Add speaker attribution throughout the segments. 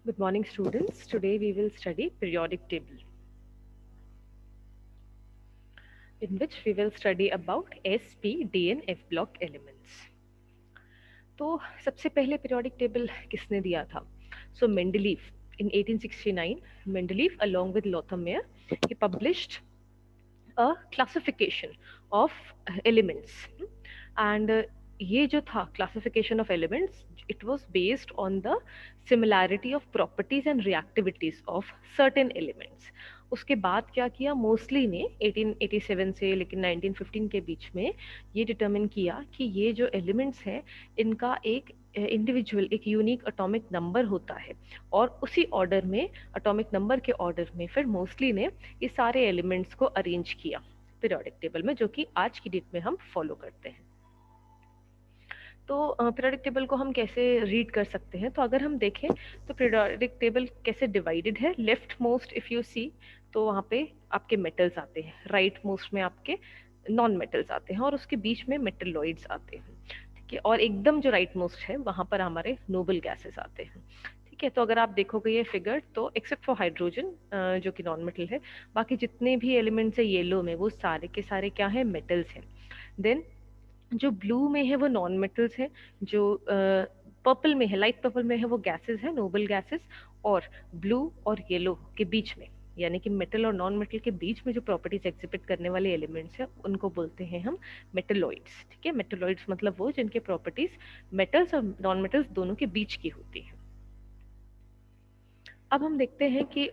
Speaker 1: Good morning, students. Today we will study periodic table, in which we will study about S, P, D and F block elements. तो सबसे पहले periodic table किसने दिया था? So Mendeleev in 1869, Mendeleev along with Lothar Meyer, he published a classification of elements, and ये जो था classification of elements, it was based on the similarity of properties and reactivities of certain elements. उसके बाद क्या किया, mostly ने 1887 से लेकिन 1915 के बीच में ये डिटरमिन किया कि ये जो एलिमेंट्स हैं इनका एक इंडिविजुअल एक यूनिक एटॉमिक नंबर होता है, और उसी ऑर्डर में एटॉमिक नंबर के ऑर्डर में फिर मोस्टली ने ये सारे एलिमेंट्स को अरेंज किया पीरियोडिक टेबल में, जो कि आज की डेट में हम फॉलो करते हैं। तो पीरियोडिक टेबल को हम कैसे रीड कर सकते हैं? तो अगर हम देखें तो पीरियोडिक टेबल कैसे डिवाइडेड है, left most if you see तो वहाँ पे आपके मेटल्स आते हैं, राइट मोस्ट में आपके नॉन मेटल्स आते हैं, और उसके बीच में मेटलॉइड्स आते हैं। ठीक है, और एकदम जो राइट मोस्ट है वहाँ पर हमारे नोबल गैसेस आते हैं। ठीक है, तो अगर आप देखोगे ये फिगर, तो एक्सेप्ट फॉर हाइड्रोजन जो कि नॉन मेटल है, बाकी जितने भी एलिमेंट्स है येलो में वो सारे के सारे क्या है, मेटल्स हैं। देन जो ब्लू में है वो नॉन मेटल्स है, जो पर्पल में है, लाइट पर्पल में है, वो गैसेस है, नोबल गैसेस। और ब्लू और येलो के बीच में, यानी कि मेटल और नॉन मेटल के बीच में जो प्रॉपर्टीज एग्जिबिट करने वाले एलिमेंट्स हैं उनको बोलते हैं हम मेटलॉइड्स। ठीक है, मेटलॉइड्स मतलब वो जिनके प्रॉपर्टीज मेटल्स और नॉन मेटल्स दोनों के बीच की होती है। अब हम देखते हैं कि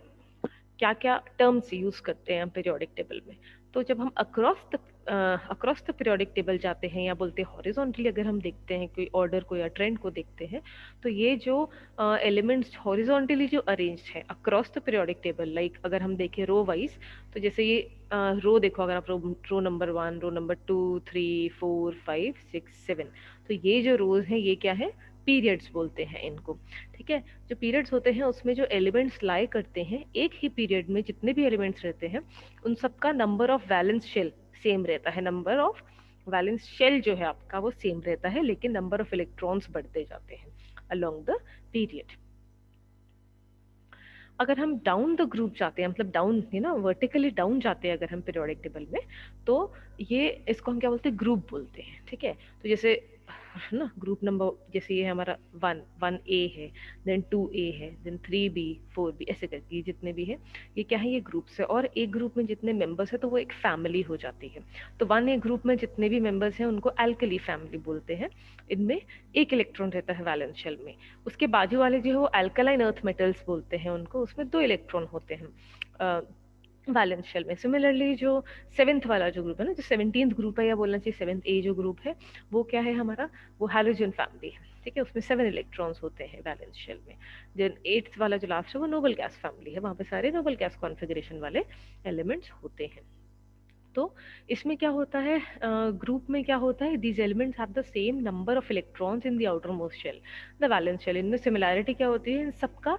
Speaker 1: क्या क्या टर्म्स यूज करते हैं हम पीरियोडिक टेबल में। तो जब हम अक्रॉस द पीरियोडिक टेबल जाते हैं, या बोलते हैं हॉरिजॉन्टली, अगर हम देखते हैं कोई ऑर्डर को या ट्रेंड को देखते हैं, तो ये जो एलिमेंट्स हॉरिजॉन्टली जो अरेंज्ड है across the periodic table, like अगर हम देखें रो वाइज, तो जैसे ये रो देखो, अगर आप रो नंबर 1, रो नंबर 2, 3, 4, 5, 6, 7, तो ये जो रोज हैं ये क्या है, पीरियड्स बोलते हैं इनको। ठीक है, जो पीरियड्स होते हैं उसमें जो एलिमेंट्स लाई करते हैं, एक ही पीरियड में जितने भी एलिमेंट्स रहते हैं उन सबका number of valence shell same रहता है। नंबर ऑफ वैलेंस शेल जो है आपका वो सेम रहता है, लेकिन नंबर ऑफ इलेक्ट्रॉन्स बढ़ते जाते हैं अलोंग द पीरियड। अगर हम डाउन द ग्रुप जाते हैं, मतलब डाउन है ना, वर्टिकली डाउन जाते हैं अगर हम पीरियोडिक टेबल में, तो ये इसको हम क्या बोलते हैं, ग्रुप बोलते हैं। ठीक है, तो जैसे है ना ग्रुप नंबर, जैसे ये हमारा 1 ए है, देन 2 ए है, देन 3 बी, 4 बी, ऐसे करके ये जितने भी है ये क्या है, ये ग्रुप्स है। और एक ग्रुप में जितने मेंबर्स है तो वो एक फैमिली हो जाती है। तो 1 ए ग्रुप में जितने भी मेंबर्स हैं उनको एल्कली फैमिली बोलते हैं। इनमें एक इलेक्ट्रॉन रहता है वैलेंस शेल में। उसके बाजू वाले जो है वो अल्कलाइन अर्थ मेटल्स बोलते हैं उनको, उसमें 2 इलेक्ट्रॉन होते हैं वैलेंस शेल में। सिमिलरली जो सेवेंथ वाला जो ग्रुप है ना, जो 17th ग्रुप है, या बोलना चाहिए 7th ए जो ग्रुप है, वो क्या है हमारा, वो हैलोजन फैमिली है। ठीक है, उसमें 7 इलेक्ट्रॉन्स होते हैं वैलेंस शेल में। देन 8th वाला जो लास्ट है वो नोबल गैस फैमिली है, वहां पे सारे नोबल गैस कॉन्फ़िगरेशन वाले एलिमेंट्स होते हैं। तो इसमें क्या होता है, ग्रुप में क्या होता है, these elements have the same number of electrons in the outermost shell, the valence shell. इनमें सिमिलैरिटी क्या होती है, इन सबका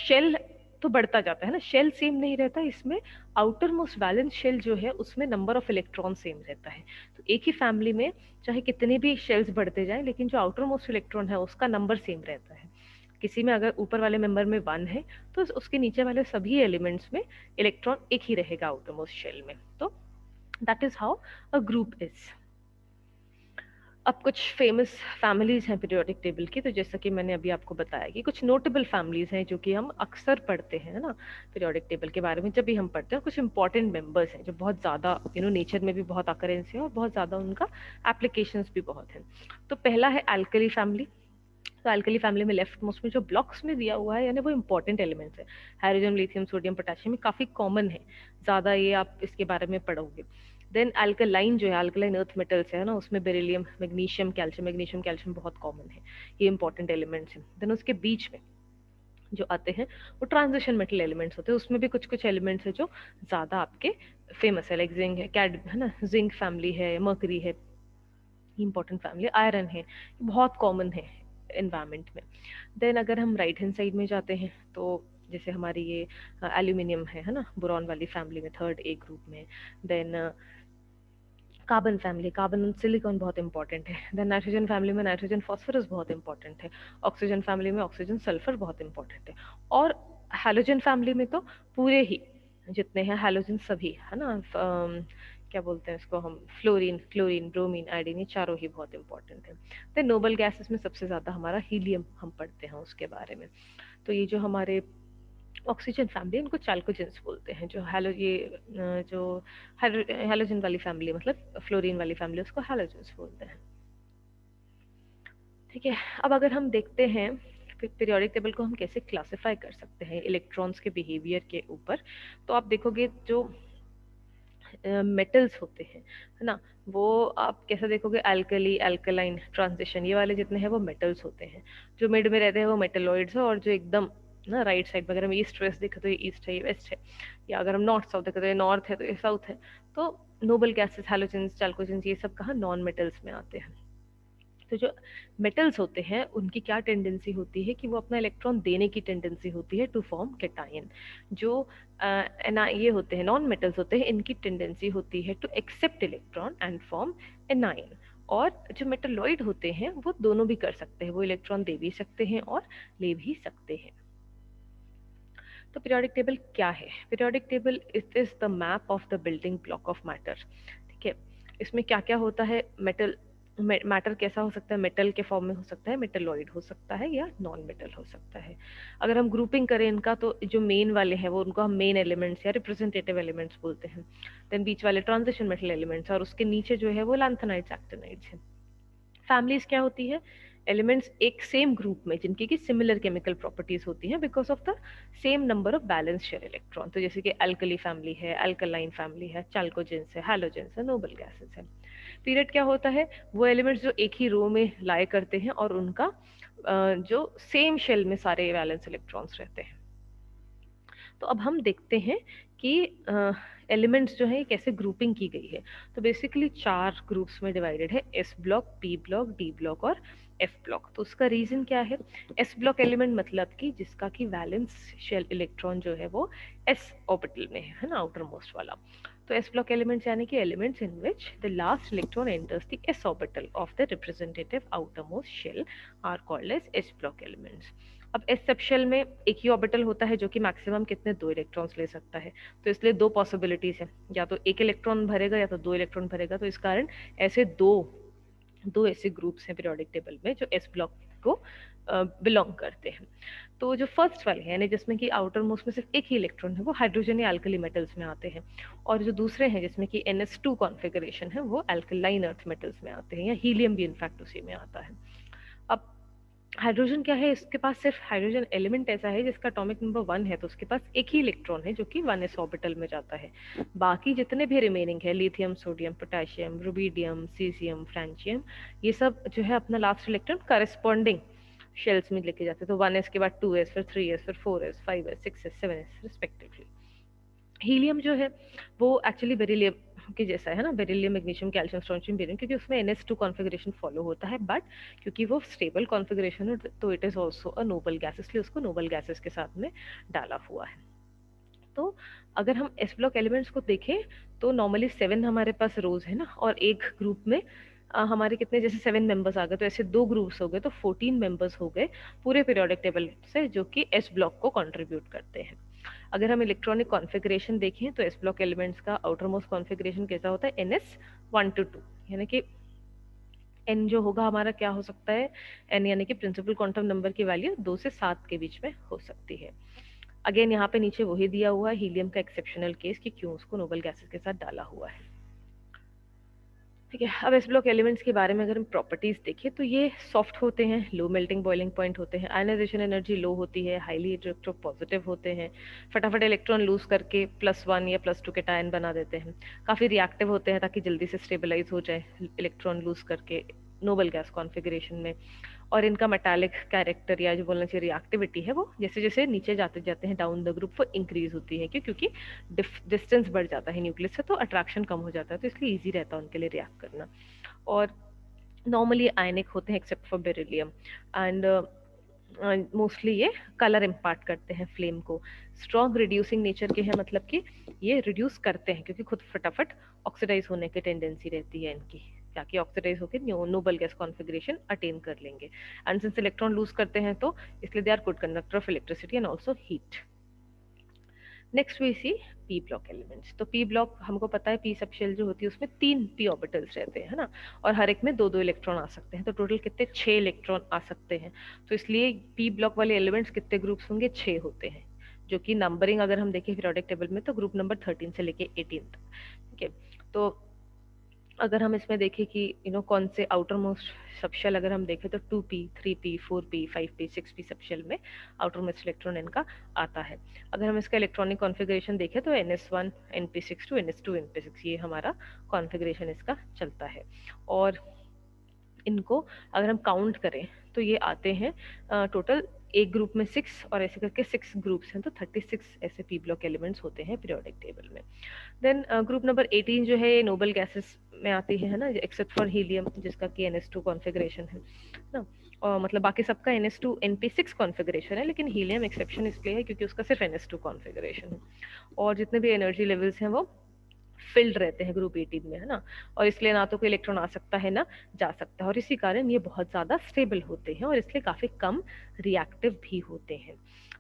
Speaker 1: शेल तो बढ़ता जाता है ना, शेल सेम नहीं रहता इसमें। आउटर मोस्ट वैलेंस शेल जो है उसमें नंबर ऑफ इलेक्ट्रॉन सेम रहता है। तो एक ही फैमिली में चाहे कितने भी शेल्स बढ़ते जाएं, लेकिन जो आउटर मोस्ट इलेक्ट्रॉन है उसका नंबर सेम रहता है। किसी में अगर ऊपर वाले मेंबर में 1 है तो उसके नीचे वाले सभी एलिमेंट्स में इलेक्ट्रॉन एक ही रहेगा आउटर मोस्ट शेल में। तो that is how a group is. अब कुछ फेमस फैमिलीज हैं पीरियोडिक टेबल की, तो जैसा कि मैंने अभी आपको बताया कि कुछ नोटेबल फैमिलीज हैं जो कि हम अक्सर पढ़ते हैं ना पीरियोडिक टेबल के बारे में जब भी हम पढ़ते हैं। कुछ इंपॉर्टेंट मेंबर्स हैं जो बहुत ज़्यादा नेचर में भी बहुत अकरेंस है और बहुत ज़्यादा उनका एप्लीकेशंस भी बहुत हैं। तो पहला है एल्कली फैमिली। तो एल्कली फैमिली में लेफ्ट मोस्ट में जो ब्लॉक्स में दिया हुआ है, यानी वो इंपॉर्टेंट एलिमेंट्स है, हाइड्रोजन, लिथियम, सोडियम, पोटेशियम, काफी कॉमन है, ज्यादा ये आप इसके बारे में पढ़ोगे। देन अल्कलाइन जो है, अल्कलाइन अर्थ मेटल्स है ना, उसमें beryllium, magnesium, calcium, magnesium calcium बहुत कॉमन है, ये इंपॉर्टेंट एलिमेंट्स हैं। देन उसके बीच में जो आते हैं वो ट्रांजिशन मेटल एलिमेंट्स होते हैं, उसमें भी कुछ कुछ एलिमेंट्स है जो ज्यादा आपके फेमस है, लाइक जिंक है, कैड है ना, जिंक फैमिली है, मर्करी है, इंपॉर्टेंट फैमिली, आयरन है, ये बहुत कॉमन है इन्वायरमेंट में। देन अगर हम राइट हैंड साइड में जाते हैं तो जैसे हमारी ये एल्यूमिनियम है ना, बोरॉन वाली फैमिली में 3rd ए ग्रुप में। Then carbon family, carbon and silicon बहुत इंपॉर्टेंट है। देन नाइट्रोजन फैमिली में नाइट्रोजन फॉस्फोरस बहुत इंपॉर्टेंट है। ऑक्सीजन फैमिली में ऑक्सीजन सल्फर बहुत इंपॉर्टेंट है। और हैलोजन फैमिली में तो पूरे ही जितने हैं हैलोजन सभी, है ना, क्या बोलते हैं इसको हम, फ्लोरीन, क्लोरीन, ब्रोमीन, आयोडीन, ये चारों ही बहुत इंपॉर्टेंट है। देन नोबल गैसेस में सबसे ज्यादा हमारा हीलियम हम पढ़ते हैं उसके बारे में। तो ये जो हमारे ऑक्सीजन फैमिली इनको चाल्कोजेंस बोलते हैं। जो जो हैलोजन वाली फैमिली मतलब फ्लोरीन वाली फैमिली, उसको हैलोजेंस बोलते हैं। ठीक है, अब अगर हम देखते हैं पीरियोडिक टेबल को हम कैसे क्लासिफाई कर सकते हैं इलेक्ट्रॉन्स के बिहेवियर के ऊपर, तो आप देखोगे जो मेटल्स होते हैं, है ना, वो आप कैसे देखोगे, अल्कली, अल्कलाइन, ट्रांजिशन, ये वाले जितने हैं वो मेटल्स होते हैं। जो मिड में रहते हैं वो मेटलॉइड्स है, और जो एकदम ना राइट साइड में, अगर हम ईस्ट वेस्ट देखें तो ये ईस्ट है, ये वेस्ट है, या अगर हम नॉर्थ साउथ देखें तो ये नॉर्थ है, तो ये साउथ है। तो नोबल गैसेस, हैलोजेंस, चाल्कोजेंस, ये सब कहाँ नॉन मेटल्स में आते हैं। तो जो मेटल्स होते हैं उनकी क्या टेंडेंसी होती है कि वो अपना इलेक्ट्रॉन देने की टेंडेंसी होती है टू फॉर्म कैटायन। जो ये होते हैं नॉन मेटल्स होते हैं, इनकी टेंडेंसी होती है to accept electron and form anion. और जो मेटलॉइड होते हैं वो दोनों भी कर सकते हैं, वो इलेक्ट्रॉन दे भी सकते हैं और ले भी सकते हैं। तो पीरियोडिक टेबल क्या है? Periodic table it is the map of the building block of matter. ठीक है, इसमें क्या क्या होता है, मेटल, मैटर कैसा हो सकता है, मेटल के फॉर्म में हो सकता है, मेटलॉइड हो सकता है, या नॉन मेटल हो सकता है। अगर हम ग्रुपिंग करें इनका, तो जो मेन वाले हैं वो उनको हम मेन एलिमेंट्स या रिप्रेजेंटेटिव एलिमेंट्स बोलते हैं। देन बीच वाले ट्रांजिशन मेटल एलिमेंट्स, और उसके नीचे जो है वो लैंथेनाइड्स, एक्टिनाइड्स है। फैमिलीज क्या होती है, एलिमेंट्स एक सेम ग्रुप में जिनकी की सिमिलर केमिकल प्रॉपर्टीज होती हैं because of the same number of balance share electron. तो जैसे कि अल्कली फैमिली है, अल्कलाइन फैमिली है, चाल्कोजेंस है, हैलोजेंस है, नोबल गैसेस है। पीरियड क्या होता है, वो एलिमेंट्स जो एक ही रो में लाए करते हैं और उनका जो सेम शेल में सारे वैलेंस इलेक्ट्रॉन्स रहते हैं। तो अब हम देखते हैं कि एलिमेंट्स जो है कैसे ग्रुपिंग की गई है। तो बेसिकली 4 ग्रुप्स में डिवाइडेड है, S block, P block, D block और एफ ब्लॉक। तो उसका रीजन क्या है, एस ब्लॉक एलिमेंट मतलब कि जिसका कि वैलेंस शेल इलेक्ट्रॉन जो है वो एस ऑर्बिटल में है ना, आउटर मोस्ट वाला। तो एस ब्लॉक एलिमेंट्स यानी कि elements in which the last electron enters the S orbital of the representative outermost shell are called as S block elements. अब एस सब शेल में एक ही ऑर्बिटल होता है जो कि मैक्सिमम कितने, 2 इलेक्ट्रॉन्स ले सकता है। तो इसलिए 2 पॉसिबिलिटीज है, या तो 1 इलेक्ट्रॉन भरेगा या तो 2 इलेक्ट्रॉन भरेगा। तो इस कारण ऐसे दो दो ऐसे ग्रुप्स हैं पीरियोडिक टेबल में जो एस ब्लॉक को बिलोंग करते हैं। तो जो फर्स्ट वाले हैं यानी जिसमें कि आउटर मोस्ट में सिर्फ एक ही इलेक्ट्रॉन है वो हाइड्रोजन या अल्कली मेटल्स में आते हैं। और जो दूसरे हैं जिसमें कि NS2 कॉन्फ़िगरेशन है वो अल्कलाइन अर्थ मेटल्स में आते हैं, या हीलियम भी इनफैक्ट उसी में आता है। अब हाइड्रोजन क्या है, इसके पास सिर्फ हाइड्रोजन एलिमेंट ऐसा है जिसका एटॉमिक नंबर 1 है, तो उसके पास एक ही इलेक्ट्रॉन है जो कि 1s ऑर्बिटल में जाता है। बाकी जितने भी रिमेनिंग है, lithium, sodium, potassium, rubidium, caesium, फ्रेंचियम, ये सब जो है अपना लास्ट इलेक्ट्रॉन करस्पॉन्डिंग शेल्स में लेके जाते हैं। तो 1s के बाद 2s, फिर 3s, फिर 4s, 5s, 6s, 7s respectively. Helium जो है वो एक्चुअली बेरिलियम के जैसा है ना, beryllium, magnesium, calcium, strontium, barium, क्योंकि उसमें NS2 कॉन्फ़िगरेशन फॉलो होता है, बट क्योंकि वो स्टेबल कॉन्फ़िगरेशन है तो it is also a noble gas, इसलिए उसको नोबल गैसेस के साथ में डाला हुआ है। तो अगर हम एस ब्लॉक एलिमेंट्स को देखें तो नॉर्मली 7 हमारे पास रोज है ना, और एक ग्रुप में हमारे कितने, जैसे 7 मेंबर्स आ गए तो ऐसे 2 ग्रुप्स हो गए, तो 14 मेंबर्स हो गए पूरे पीरियोडिक टेबल से जो कि एस ब्लॉक को कंट्रीब्यूट करते हैं। अगर हम इलेक्ट्रॉनिक कॉन्फ़िगरेशन देखें तो एस ब्लॉक एलिमेंट्स का आउटर मोस्ट कॉन्फ़िगरेशन कैसा होता है, NS1 to 2, यानी कि एन जो होगा हमारा क्या हो सकता है, एन यानी कि प्रिंसिपल क्वांटम नंबर की वैल्यू 2 से 7 के बीच में हो सकती है। अगेन यहाँ पे नीचे वही दिया हुआ है हीलियम का एक्सेप्शनल केस कि क्यों उसको नोबल गैसेस के साथ डाला हुआ है। ठीक है, अब एस ब्लॉक एलिमेंट्स के बारे में अगर हम प्रॉपर्टीज देखें तो ये सॉफ्ट होते हैं, लो मेल्टिंग बॉइलिंग पॉइंट होते हैं, आयनाइजेशन एनर्जी लो होती है, हाईली इलेक्ट्रो पॉजिटिव होते हैं, फटाफट इलेक्ट्रॉन लूज करके +1 या +2 के टायन बना देते हैं, काफ़ी रिएक्टिव होते हैं ताकि जल्दी से स्टेबलाइज हो जाए इलेक्ट्रॉन लूज करके नोबल गैस कॉन्फ़िगरेशन में। और इनका मेटालिक कैरेक्टर या जो बोलना चाहिए रिएक्टिविटी है वो जैसे जैसे नीचे जाते जाते हैं डाउन द ग्रुप वो इंक्रीज होती है, क्यों, क्योंकि डिस्टेंस बढ़ जाता है न्यूक्लियस से तो अट्रैक्शन कम हो जाता है, तो इसलिए ईजी रहता है उनके लिए रिएक्ट करना। और नॉर्मली आयनिक होते हैं except for beryllium. And mostly ये कलर इम्पार्ट करते हैं फ्लेम को। स्ट्रॉन्ग रिड्यूसिंग नेचर के हैं, मतलब कि ये रिड्यूस करते हैं क्योंकि खुद फटाफट ऑक्सीडाइज होने की टेंडेंसी रहती है इनकी, ताकि ऑक्सीडाइज होकर नोबल गैस कॉन्फ़िगरेशन अटेन कर लेंगे। एंड सिंस इलेक्ट्रॉन लूज करते हैं तो इसलिए they are good conductor of electricity and also heat. Next we see P block elements. तो पी ब्लॉक हमको पता है, पी सब शेल जो होती है उसमें 3 पी ऑर्बिटल्स रहते हैं, है ना, और हर एक में 2 2 इलेक्ट्रॉन आ सकते हैं, तो टोटल कितने 6 इलेक्ट्रॉन आ सकते हैं। तो इसलिए पी ब्लॉक वाले एलिमेंट्स कितने ग्रुप्स होंगे, 6 होते हैं, जो कि नंबरिंग अगर हम देखें पीरियोडिक टेबल में तो ग्रुप नंबर 13 से लेके 18 तक। ठीक है, तो अगर हम इसमें देखें कि कौन से आउटर मोस्ट सबशेल अगर हम देखें तो 2p 3p 4p 5p 6p subshell में आउटर मोस्ट इलेक्ट्रॉन इनका आता है। अगर हम इसका इलेक्ट्रॉनिक कॉन्फ़िगरेशन देखें तो ns1 np6 to ns2 np6 ये हमारा कॉन्फ़िगरेशन इसका चलता है। और इनको अगर हम काउंट करें तो ये आते हैं टोटल एक ग्रुप में 6 और ऐसे करके 6 ग्रुप्स हैं, तो 36 ऐसे पी ब्लॉक एलिमेंट्स होते हैं पीरियोडिक टेबल में। देन ग्रुप नंबर 18 जो है ये नोबल गैसेस में आती है ना, एक्सेप्ट फॉर हीलियम जिसका कि NS2 कॉन्फ़िगरेशन है ना, और मतलब बाकी सबका NS2 NP6 कॉन्फ़िगरेशन है, लेकिन हीलियम एक्सेप्शन इसलिए है क्योंकि उसका सिर्फ NS2 कॉन्फ़िगरेशन है। और जितने भी एनर्जी लेवल्स हैं वो फिल्ड रहते हैं ग्रुप 18 में, है ना, और इसलिए ना तो कोई इलेक्ट्रॉन आ सकता है ना जा सकता है, और इसी कारण ये बहुत ज़्यादा स्टेबल होते हैं और इसलिए काफ़ी कम रिएक्टिव भी होते हैं।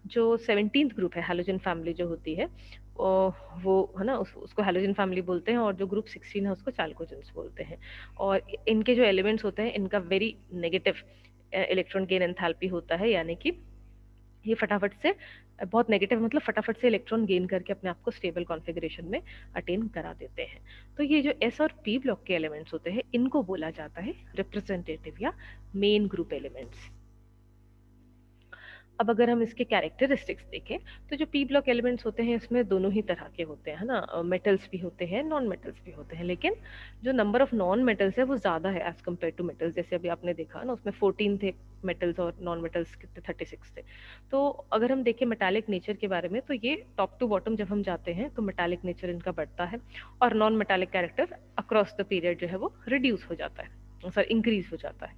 Speaker 1: जो 17th ग्रुप है हैलोजन फैमिली जो होती है वो है ना, उसको हैलोजन फैमिली बोलते हैं, और जो ग्रुप 16 है उसको चाल्कोजेंस बोलते हैं। और इनके जो एलिमेंट्स होते हैं इनका very negative electron gain enthalpy होता है, यानी कि ये फटाफट से, बहुत नेगेटिव मतलब फटाफट से इलेक्ट्रॉन गेन करके अपने आप को स्टेबल कॉन्फ़िगरेशन में अटेन करा देते हैं। तो ये जो एस और पी ब्लॉक के एलिमेंट्स होते हैं इनको बोला जाता है रिप्रेजेंटेटिव या मेन ग्रुप एलिमेंट्स। अब अगर हम इसके कैरेक्टरिस्टिक्स देखें तो जो पी ब्लॉक एलिमेंट्स होते हैं इसमें दोनों ही तरह के होते हैं, है ना, मेटल्स भी होते हैं नॉन मेटल्स भी होते हैं, लेकिन जो नंबर ऑफ नॉन मेटल्स है वो ज़्यादा है एज कम्पेयर टू मेटल्स। जैसे अभी आपने देखा ना, उसमें 14 थे मेटल्स और नॉन मेटल्स कितने 36 थे। तो अगर हम देखें मेटालिक नेचर के बारे में तो ये टॉप टू बॉटम जब हम जाते हैं तो मेटालिक नेचर इनका बढ़ता है, और non metallic character across the period जो है वो रिड्यूस हो जाता है, सॉरी इंक्रीज हो जाता है।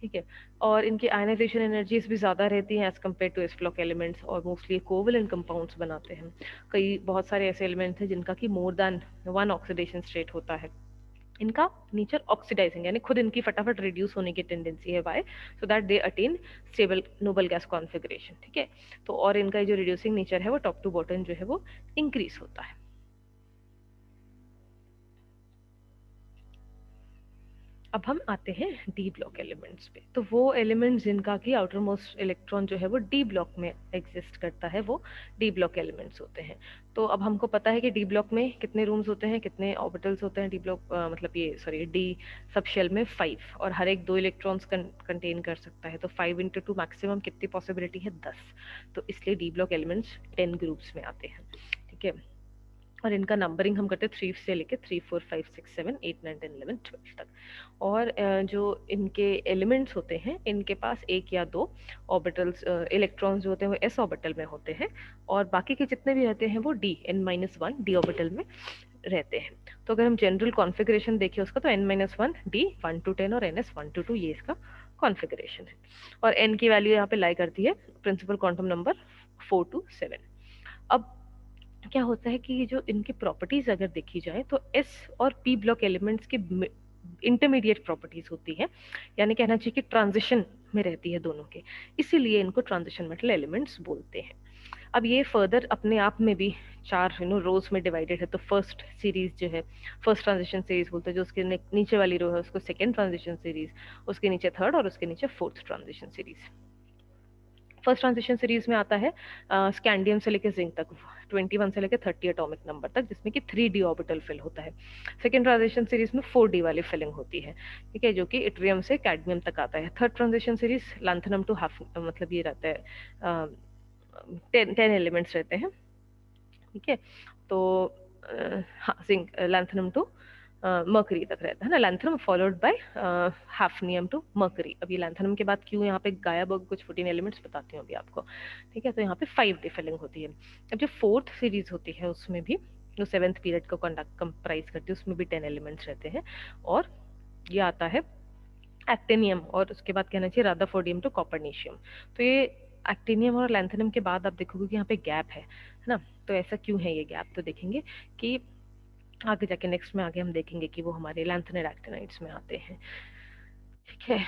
Speaker 1: ठीक है, और इनकी आयनाइजेशन एनर्जीज भी ज़्यादा रहती हैं as compare to S block elements, और मोस्टली कोवलेंट कंपाउंड्स बनाते हैं। कई बहुत सारे ऐसे एलिमेंट्स हैं जिनका कि मोर देन 1 ऑक्सीडेशन स्टेट होता है। इनका नेचर ऑक्सीडाइजिंग, यानी खुद इनकी फटाफट रिड्यूस होने की टेंडेंसी है, why so that they attain stable noble gas configuration. ठीक है, तो और इनका जो रिड्यूसिंग नेचर है वो टॉप टू बॉटम जो है वो इंक्रीज होता है। अब हम आते हैं डी ब्लॉक एलिमेंट्स पे। तो वो एलिमेंट्स जिनका कि आउटर मोस्ट इलेक्ट्रॉन जो है वो डी ब्लॉक में एग्जिस्ट करता है वो डी ब्लॉक एलिमेंट्स होते हैं। तो अब हमको पता है कि डी ब्लॉक में कितने रूम्स होते हैं, कितने ऑर्बिटल्स होते हैं। डी ब्लॉक मतलब ये सॉरी डी सब शेल में 5, और हर एक 2 इलेक्ट्रॉन्स कंटेन कर सकता है, तो 5 इंटू 2 मैक्सिमम कितनी पॉसिबिलिटी है 10। तो इसलिए डी ब्लॉक एलिमेंट्स 10 ग्रुप्स में आते हैं। ठीक है, और इनका नंबरिंग हम करते हैं 3 से लेके 3 4 5 6 7 8 9 10 11 12 तक। और जो इनके एलिमेंट्स होते हैं इनके पास एक या दो ऑर्बिटल्स इलेक्ट्रॉन्स जो होते हैं वो एस ऑर्बिटल में होते हैं, और बाकी के जितने भी रहते हैं वो डी n-1 डी ऑर्बिटल में रहते हैं। तो अगर हम जनरल कॉन्फ़िगरेशन देखें उसका तो n-1 डी 1 to 10 और ns 1 to 2 ये इसका कॉन्फ़िगरेशन है। और n की वैल्यू यहाँ पे लाई करती है प्रिंसिपल क्वांटम नंबर 4 to 7। अब क्या होता है कि ये जो इनकी प्रॉपर्टीज अगर देखी जाए तो एस और पी ब्लॉक एलिमेंट्स की इंटरमीडिएट प्रॉपर्टीज होती है, यानी कहना चाहिए कि ट्रांजिशन में रहती है दोनों के, इसीलिए इनको ट्रांजिशन मेटल एलिमेंट्स बोलते हैं। अब ये फर्दर अपने आप में भी 4 रोज में डिवाइडेड है। तो फर्स्ट सीरीज जो है फर्स्ट ट्रांजिशन सीरीज बोलते हैं, जो उसके नीचे वाली रो है उसको सेकेंड ट्रांजिशन सीरीज, उसके नीचे थर्ड और उसके नीचे fourth transition series. First transition series में आता है स्कैंडियम से लेकर जिंक तक 21 से लेकर 30 एटॉमिक नंबर तक, जिसमें कि 3d ऑर्बिटल फिल होता है। सेकेंड ट्रांजिशन सीरीज में 4d वाली फिलिंग होती है, ठीक है, जो कि इट्रियम से कैडमियम तक आता है। Third transition series lanthanum to हाफ मतलब ये रहता है 10 एलिमेंट्स रहते हैं। ठीक है, तो हाँ जिंक लैंथनम टू मर्करी तक रहता है ना, lanthanum followed by hafnium to mercury. अब ये लैंथनम के बाद क्यों यहाँ पे गायब हो कुछ 14 एलिमेंट्स बताती हूँ अभी आपको। ठीक है, तो यहाँ पे 5d फिलिंग होती है। अब जो फोर्थ सीरीज होती है उसमें भी जो 7th पीरियड को कंप्राइज करती है उसमें भी 10 एलिमेंट्स रहते हैं, और ये आता है एक्टिनियम, और उसके बाद कहना चाहिए रदरफोर्डियम टू कॉपरनीशियम। तो ये एक्टिनियम और लैंथेनियम के बाद आप देखोगे कि यहाँ पे गैप है ना। तो ऐसा क्यों है ये गैप, तो देखेंगे कि आगे जाके नेक्स्ट में आगे हम देखेंगे कि वो हमारे लैंथेनाइड एक्टिनाइड्स में आते हैं। ठीक है,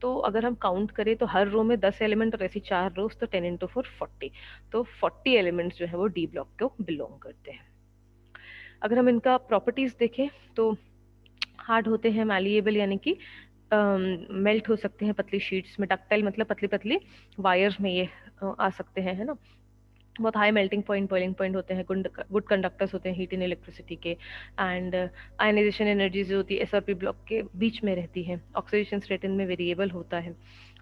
Speaker 1: तो अगर हम काउंट करें तो हर रो में 10 एलिमेंट और ऐसी 4 रोज, तो 10 इंटू 4 40। तो 40 एलिमेंट्स जो है वो डी ब्लॉक को बिलोंग करते हैं। अगर हम इनका प्रॉपर्टीज देखें तो हार्ड होते हैं, मैलिएबल यानी कि मेल्ट हो सकते हैं पतली शीट्स में, डक्टाइल मतलब पतली पतली वायर्स में ये आ सकते हैं, है ना। बहुत high melting point, boiling point होते हैं, गुड कंडक्टर्स होते हैं हीट इन इलेक्ट्रिसिटी के। एंड आयनाइजेशन एनर्जी जो होती है एसआरपी ब्लॉक के बीच में रहती है। ऑक्सीडेशन स्टेट इनमें वेरिएबल होता है।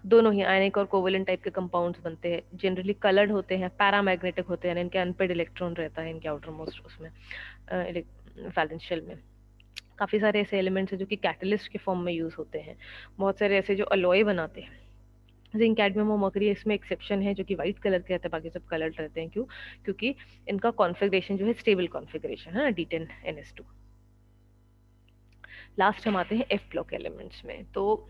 Speaker 1: दोनों ही आयनिक और कोवेलेंट टाइप के कंपाउंड्स बनते हैं। जनरली कलर्ड होते हैं, पैरामैग्नेटिक होते हैं, इनके अनपेड इलेक्ट्रॉन रहता है इनके आउटर मोस्ट उसमें वैलेंस शेल में। काफी सारे ऐसे एलिमेंट्स हैं जो कि कैटलिस्ट के फॉर्म में यूज होते हैं। बहुत सारे ऐसे जो अलॉय बनाते हैं, जिंक, कैडमियम और मर्करी इसमें एक्सेप्शन है, जो कि व्हाइट कलर के रहते हैं, बाकी सब कलर्ड रहते हैं। क्यों? क्योंकि इनका कॉन्फ़िगरेशन जो है स्टेबल कॉन्फ़िगरेशन है ना, D10NS2। लास्ट हम आते हैं एफ ब्लॉक एलिमेंट्स में। तो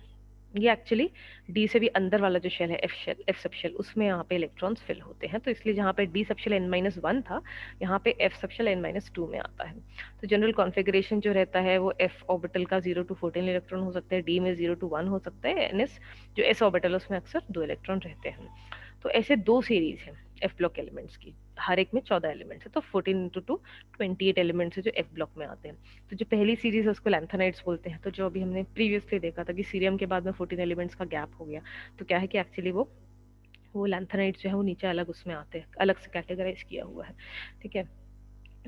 Speaker 1: ये एक्चुअली डी से भी अंदर वाला जो शेल है, एफ सब शेल, उसमें यहाँ पे इलेक्ट्रॉन्स फिल होते हैं। तो इसलिए जहाँ पे डी सब शेल n-1 था, यहाँ पे एफ सब शेल n-2 में आता है। तो जनरल कॉन्फ़िगरेशन जो रहता है वो एफ ऑर्बिटल का 0 to 14 इलेक्ट्रॉन हो सकता है, डी में 0 to 1 हो सकता है, एनएस जो एस ऑर्बिटल उसमें अक्सर 2 इलेक्ट्रॉन रहते हैं। तो ऐसे 2 सीरीज हैं एफ ब्लॉक एलिमेंट्स की, हर एक में 14 एलिमेंट्स है। तो 14 इंटू 2 28 एलिमेंट्स है जो एफ ब्लॉक में आते हैं। तो जो पहली सीरीज है उसको लैंथेनाइड्स बोलते हैं। तो जो अभी हमने प्रीवियसली देखा था कि सीरियम के बाद में 14 एलिमेंट्स का गैप हो गया, तो क्या है कि एक्चुअली वो लैंथेनाइड्स जो है वो नीचे अलग उसमें आते हैं, अलग से कैटेगराइज किया हुआ है। ठीक है,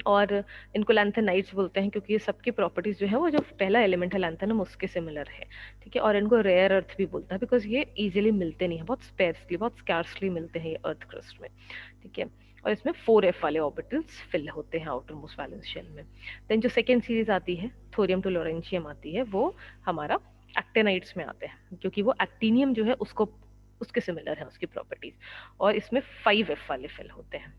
Speaker 1: और इनको लैंथेनाइड्स बोलते हैं क्योंकि ये सबकी प्रॉपर्टीज जो है वो जो पहला एलिमेंट है लैंथेनम उसके सिमिलर है। ठीक है, और इनको रेयर अर्थ भी बोलता है बिकॉज ये इजीली मिलते नहीं है, बहुत स्पेर्सली, बहुत स्कार्सली मिलते हैं ये अर्थ क्रस्ट में। ठीक है, और इसमें 4f वाले ऑर्बिटल्स फिल होते हैं आउटर मोस्ट वैलेंस शेल में। देन जो सेकेंड सीरीज आती है थोरियम टू लॉरेंशियम आती है, वो हमारा एक्टेनाइड्स में आते हैं क्योंकि वो एक्टीनियम जो है उसको उसके सिमिलर है उसकी प्रॉपर्टीज, और इसमें 5f वाले फिल होते हैं।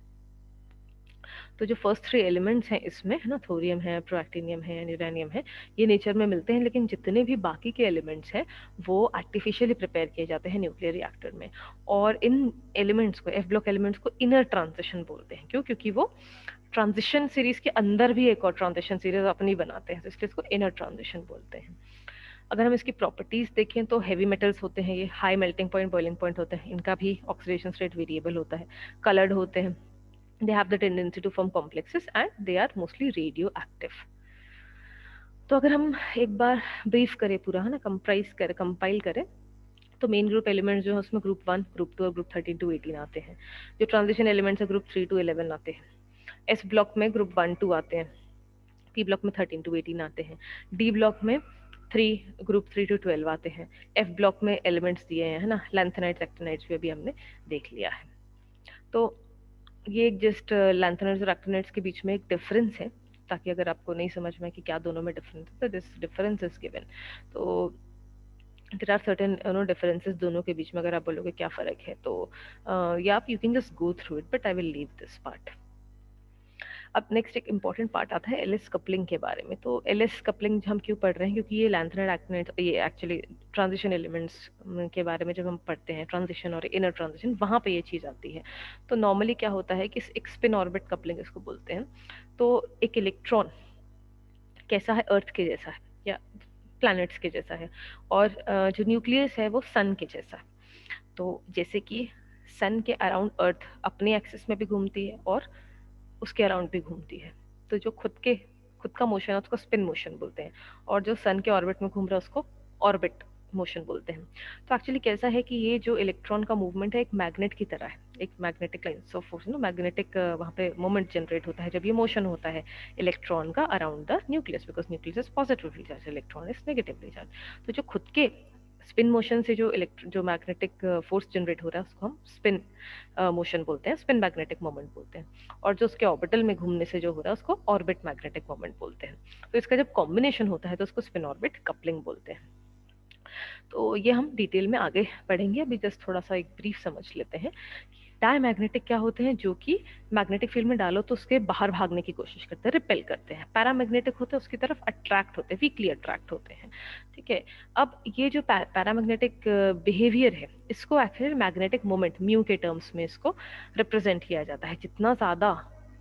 Speaker 1: तो जो फर्स्ट 3 एलिमेंट्स हैं इसमें, है ना, थोरियम है, प्रोएक्टिनियम है, यूरेनियम है, ये नेचर में मिलते हैं। लेकिन जितने भी बाकी के एलिमेंट्स हैं वो आर्टिफिशियली प्रिपेयर किए जाते हैं न्यूक्लियर रिएक्टर में। और इन एलिमेंट्स को, एफ ब्लॉक एलिमेंट्स को इनर ट्रांजिशन बोलते हैं। क्यों? क्योंकि वो ट्रांजिशन सीरीज के अंदर भी एक और ट्रांजिशन सीरीज अपनी बनाते हैं, तो इसलिए इसको इनर ट्रांजिशन बोलते हैं। अगर हम इसकी प्रॉपर्टीज देखें तो हैवी मेटल्स होते हैं, ये high melting point, boiling point होते हैं, इनका भी ऑक्सीडेशन रेट वेरिएबल होता है, कलर्ड होते हैं, they have the tendency to form complexes and they are mostly radioactive। तो अगर हम एक बार ब्रीफ करें पूरा, है ना, कंपाइल करें, तो मेन ग्रुप एलिमेंट्स जो है उसमें ग्रुप 1, ग्रुप 2 और ग्रुप 13 to 18 आते हैं। जो ट्रांजिशन एलिमेंट्स है ग्रुप 3 to 11 आते हैं। एस ब्लॉक में ग्रुप 1 2 आते हैं, पी ब्लॉक में 13 to 18 आते हैं, डी ब्लॉक में ग्रुप 3 to 12 आते हैं। एफ ब्लॉक में एलिमेंट्स दिए हैं, है ना, लैंथेनाइड्स, एक्टिनाइड्स भी अभी हमने देख लिया है। तो ये एक जस्ट लैंथेनाइड्स और एक्टिनाइड्स के बीच में एक डिफरेंस है, ताकि अगर आपको नहीं समझ में कि क्या दोनों में डिफरेंस है, तो दिस डिफरेंस इज गिवन। तो देयर आर सर्टेन डिफरेंसेस दोनों के बीच में। अगर आप बोलोगे क्या फर्क है, तो या आप you can just go through it, but I will leave this part. अब नेक्स्ट एक इंपॉर्टेंट पार्ट आता है एलिस कपलिंग के बारे में। तो एलिस कपलिंग हम क्यों पढ़ रहे हैं? क्योंकि ये लैंथेनाइड, एक्टिनाइड, ये एक्चुअली ट्रांजिशन एलिमेंट्स के बारे में जब हम पढ़ते हैं, ट्रांजिशन और इनर ट्रांजिशन, वहाँ पे ये चीज़ आती है। तो नॉर्मली क्या होता है कि एक स्पिन ऑर्बिट कपलिंग इसको बोलते हैं। तो एक इलेक्ट्रॉन कैसा है, अर्थ के जैसा है या प्लैनेट्स के जैसा है, और जो न्यूक्लियस है वो सन के जैसा है। तो जैसे कि सन के अराउंड अर्थ अपने एक्सिस में भी घूमती है और उसके अराउंड भी घूमती है, तो जो खुद का मोशन है उसको स्पिन मोशन बोलते हैं, और जो सन के ऑर्बिट में घूम रहा है उसको ऑर्बिट मोशन बोलते हैं। तो एक्चुअली कैसा है कि ये जो इलेक्ट्रॉन का मूवमेंट है एक मैग्नेट की तरह है, एक magnetic line of force, magnetic वहाँ पे मोमेंट जनरेट होता है जब ये मोशन होता है इलेक्ट्रॉन का around the nucleus, because nucleus is positively charge, electron is negatively charge. तो जो खुद के स्पिन मोशन से जो मैग्नेटिक फोर्स जनरेट हो रहा है उसको हम स्पिन मोशन बोलते हैं, स्पिन मैग्नेटिक मोमेंट बोलते हैं। और जो उसके ऑर्बिटल में घूमने से जो हो रहा है उसको ऑर्बिट मैग्नेटिक मोमेंट बोलते हैं। तो इसका जब कॉम्बिनेशन होता है तो उसको स्पिन ऑर्बिट कपलिंग बोलते हैं। तो ये हम डिटेल में आगे पढ़ेंगे, अभी जस्ट थोड़ा सा एक ब्रीफ समझ लेते हैं डायमैग्नेटिक क्या होते हैं, जो कि मैग्नेटिक फील्ड में डालो तो उसके बाहर भागने की कोशिश करते हैं, रिपेल करते हैं। पैरामैग्नेटिक होते हैं उसकी तरफ अट्रैक्ट होते हैं, वीकली अट्रैक्ट होते हैं। ठीक है, अब ये जो पैरामैग्नेटिक बिहेवियर है, इसको एक्चुअली मैग्नेटिक मोमेंट म्यू के टर्म्स में इसको रिप्रेजेंट किया जाता है। जितना ज्यादा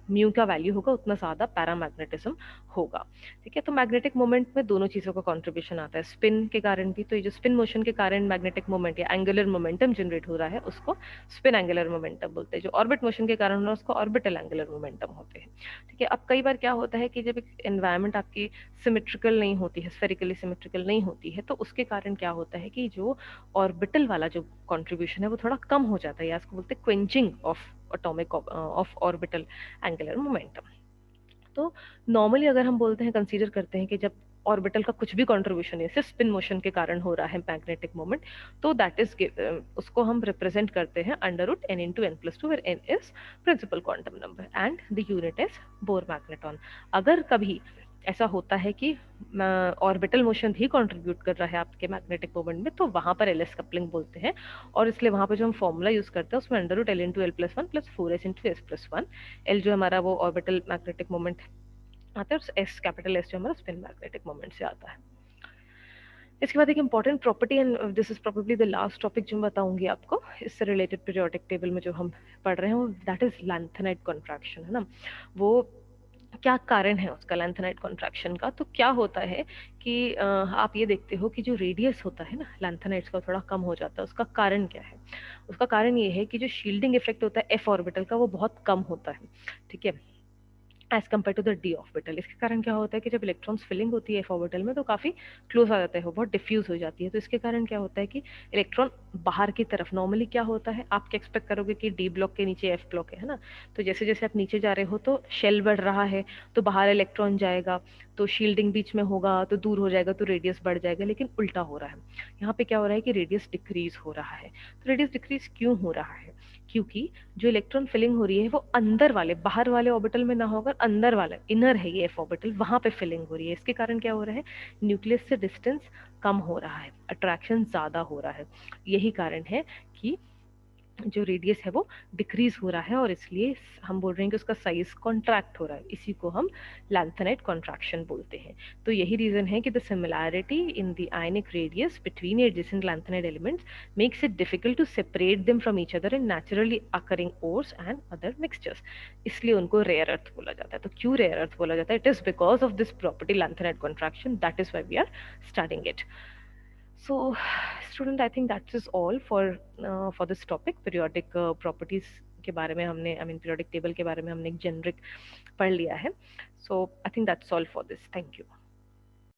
Speaker 1: म्यू का वैल्यू होगा उतना ज्यादा पैरामैग्नेटिज्म होगा। ठीक है, तो मैग्नेटिक मोमेंट में दोनों चीजों का कंट्रीब्यूशन आता है, स्पिन के कारण भी। तो ये जो स्पिन मोशन के कारण मैग्नेटिक मोमेंट या एंगुलर मोमेंटम जनरेट हो रहा है उसको स्पिन एंगुलर मोमेंटम बोलते हैं। जो ऑर्बिट मोशन के कारण हो रहा है उसको ऑर्बिटल एंगुलर मोमेंटम होते हैं। ठीक है, अब कई बार क्या होता है कि जब एक एनवायरनमेंट आपकी सिमेट्रिकल नहीं होती है, स्फेरिकली सिमेट्रिकल नहीं होती है, तो उसके कारण क्या होता है कि जो ऑर्बिटल वाला जो कंट्रीब्यूशन है वो थोड़ा कम हो जाता है, या इसको बोलते हैं quenching of atomic of orbital angular momentum. तो नॉर्मली अगर हम बोलते हैं, कंसीडर करते हैं कि जब ऑर्बिटल का कुछ भी कंट्रीब्यूशन है, सिर्फ स्पिन मोशन के कारण हो रहा है मैग्नेटिक मोमेंट, तो दैट इज उसको हम रिप्रेजेंट करते हैं under root n into N plus two, where n is principal quantum number and the unit is Bohr magneton. अगर कभी ऐसा होता है कि ऑर्बिटल मोशन भी कंट्रीब्यूट कर रहा है आपके मैग्नेटिक मोमेंट में, तो वहां पर एलएस कपलिंग बोलते हैं। और इसलिए वहां पर जो हम फॉर्मूला यूज करते हैं उसमें under root L into L plus one plus four S into S plus one, L जो हमारा वो ऑर्बिटल मैग्नेटिक मोमेंट आता है, और एस कैपिटल एस जो हमारा स्पिन मैग्नेटिक मोमेंट से आता है। इसके बाद एक important property, and this is probably the last topic जो मैं बताऊंगी आपको इससे रिलेटेड पीरियोडिक टेबल में जो हम पढ़ रहे हैं, दैट इज लैंथेनाइट कॉन्ट्रैक्शन, है ना। वो क्या कारण है उसका, लैंथेनाइट कॉन्ट्रैक्शन का? तो क्या होता है कि आप ये देखते हो कि जो रेडियस होता है ना लैंथेनाइट्स का, थोड़ा कम हो जाता है। उसका कारण क्या है? उसका कारण ये है कि जो शील्डिंग इफेक्ट होता है एफ ऑर्बिटल का, वो बहुत कम होता है। ठीक है, as compare to the D orbital. इसके कारण क्या होता है कि जब इलेक्ट्रॉन्स फिलिंग होती है एफ ऑर्बिटल में तो काफी क्लोज आ जाता है, वो बहुत डिफ्यूज हो जाती है। तो इसके कारण क्या होता है कि इलेक्ट्रॉन बाहर की तरफ, नॉर्मली क्या होता है, आप क्या एक्सपेक्ट करोगे कि डी ब्लॉक के नीचे एफ ब्लॉक है ना, तो जैसे जैसे आप नीचे जा रहे हो तो शेल बढ़ रहा है, तो बाहर इलेक्ट्रॉन जाएगा, तो शील्डिंग बीच में होगा तो दूर हो जाएगा, तो रेडियस बढ़ जाएगा। लेकिन उल्टा हो रहा है, यहाँ पे क्या हो रहा है कि रेडियस डिक्रीज हो रहा है। तो रेडियस डिक्रीज क्यों हो रहा है? क्योंकि जो इलेक्ट्रॉन फिलिंग हो रही है वो अंदर वाले, बाहर वाले ऑर्बिटल में ना होकर अंदर वाले, इनर है ये एफ ऑर्बिटल, वहां पे फिलिंग हो रही है। इसके कारण क्या हो रहा है, न्यूक्लियस से डिस्टेंस कम हो रहा है, अट्रैक्शन ज्यादा हो रहा है। यही कारण है कि जो रेडियस है वो डिक्रीज हो रहा है, और इसलिए हम बोल रहे हैं कि उसका साइज कॉन्ट्रैक्ट हो रहा है। इसी को हम लैंथेनाइट कॉन्ट्रैक्शन बोलते हैं। तो यही रीजन है कि the similarity in the ionic radius between adjacent lanthanide elements makes it difficult to separate them from each other in naturally occurring ores and other mixtures. इसलिए उनको रेयर अर्थ बोला जाता है। तो क्यों रेयर अर्थ बोला जाता है? It is because of this property lanthanide contraction, that is why we are studying it. So, student, I think that is all for this topic, periodic properties के बारे में हमने, I mean periodic table के बारे में हमने एक generic पढ़ लिया है. So I think that's all for this. Thank you.